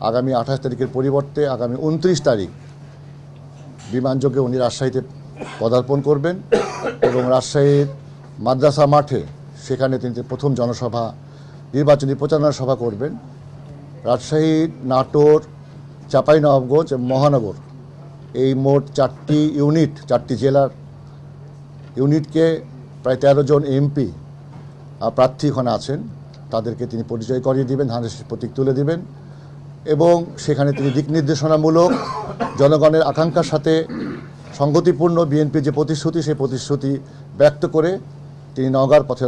আগামী 28 তারিখের পরিবর্তে আগামী 29 তারিখ বিমানযোগে উনি রাজশাহীতে পদার্পণ করবেন এবং রাজশাহীর মাদ্রাসা মাঠে সেখানে তিনি প্রথম জনসভা নির্বাচনী প্রচারণা সভা করবেন। রাজশাহী, নাটোর, চাঁপাইনবাবগঞ্জ এবং মহানগর এই মোট 4টি ইউনিট, 4টি জেলার ইউনিটকে প্রায় 13 জন এমপি প্রার্থী ওখানে আছেন, তাদেরকে তিনি পরিচয় করিয়ে দিবেন, ধানের প্রতীক তুলে দিবেন এবং সেখানে তিনি দিক নির্দেশনামূলক জনগণের আকাঙ্ক্ষার সাথে সংগতিপূর্ণ বিএনপির যে প্রতিশ্রুতি সেই প্রতিশ্রুতি ব্যক্ত করে তিনি নওগাঁর পথে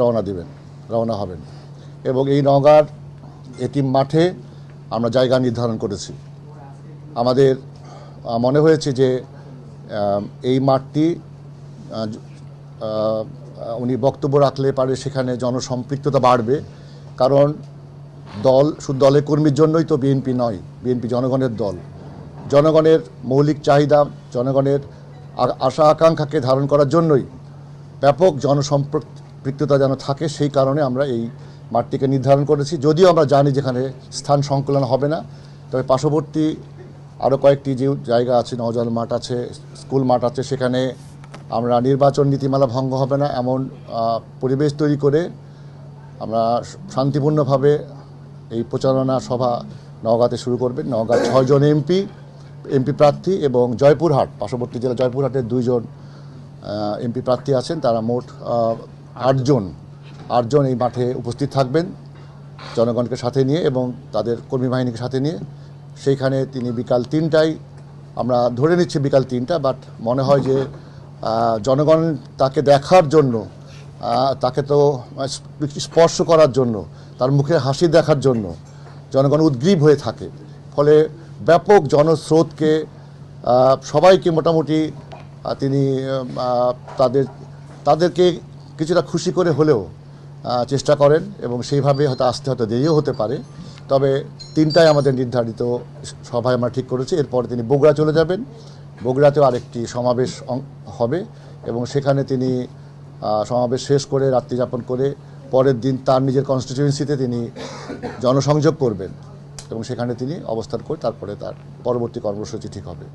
রওনা হবেন এবং এই নওগাঁর এটিএম মাঠে আমরা জায়গা নির্ধারণ করেছি। আমাদের মনে হয়েছে যে এই মাঠটি উনি বক্তব্য রাখলে পারে সেখানে জনসম্পৃক্ততা বাড়বে, কারণ দল শুধু দলের কর্মীর জন্যই তো বিএনপি নয়, বিএনপি জনগণের দল। জনগণের মৌলিক চাহিদা, জনগণের আশা আকাঙ্ক্ষাকে ধারণ করার জন্যই ব্যাপক জনসম্পৃক্ততা যেন থাকে, সেই কারণে আমরা এই মাঠটিকে নির্ধারণ করেছি। যদিও আমরা জানি যেখানে স্থান সংকুলন হবে না, তবে পার্শ্ববর্তী আরও কয়েকটি যে জায়গা আছে, নওজল মাঠ আছে, স্কুল মাঠ আছে, সেখানে আমরা নির্বাচন নীতিমালা ভঙ্গ হবে না এমন পরিবেশ তৈরি করে আমরা শান্তিপূর্ণভাবে এই প্রচারণা সভা নওগাঁতে শুরু করবেন। নওগাঁর 6 জন এমপি প্রার্থী এবং জয়পুরহাট, পার্শ্ববর্তী জেলা জয়পুরহাটের 2 জন এমপি প্রার্থী আছেন, তারা মোট 8 জন এই মাঠে উপস্থিত থাকবেন জনগণকে সাথে নিয়ে এবং তাদের কর্মী বাহিনীকে সাথে নিয়ে। সেইখানে তিনি বিকাল 3টায়, আমরা ধরে নিচ্ছি বিকাল 3টা, বাট মনে হয় যে জনগণ তাকে দেখার জন্য, তাকে তো স্পর্শ করার জন্য, তার মুখে হাসি দেখার জন্য জনগণ উদ্গ্রীব হয়ে থাকে। ফলে ব্যাপক জনস্রোতকে সবাইকে মোটামুটি তিনি তাদেরকে কিছুটা খুশি করে হলেও চেষ্টা করেন এবং সেইভাবে হয়তো আসতে হয়তো দেরিও হতে পারে। তবে 3টায় আমাদের নির্ধারিত সভায় আমরা ঠিক করেছি। এরপরে তিনি বগুড়া চলে যাবেন, বগুড়াতেও আরেকটি সমাবেশ হবে এবং সেখানে তিনি সমাবেশ শেষ করে রাত্রি যাপন করে পরের দিন তার নিজের কনস্টিটিউয়েন্সিতে তিনি জনসংযোগ করবেন এবং সেখানে তিনি অবস্থান করে তারপরে তার পরবর্তী কর্মসূচি ঠিক হবে।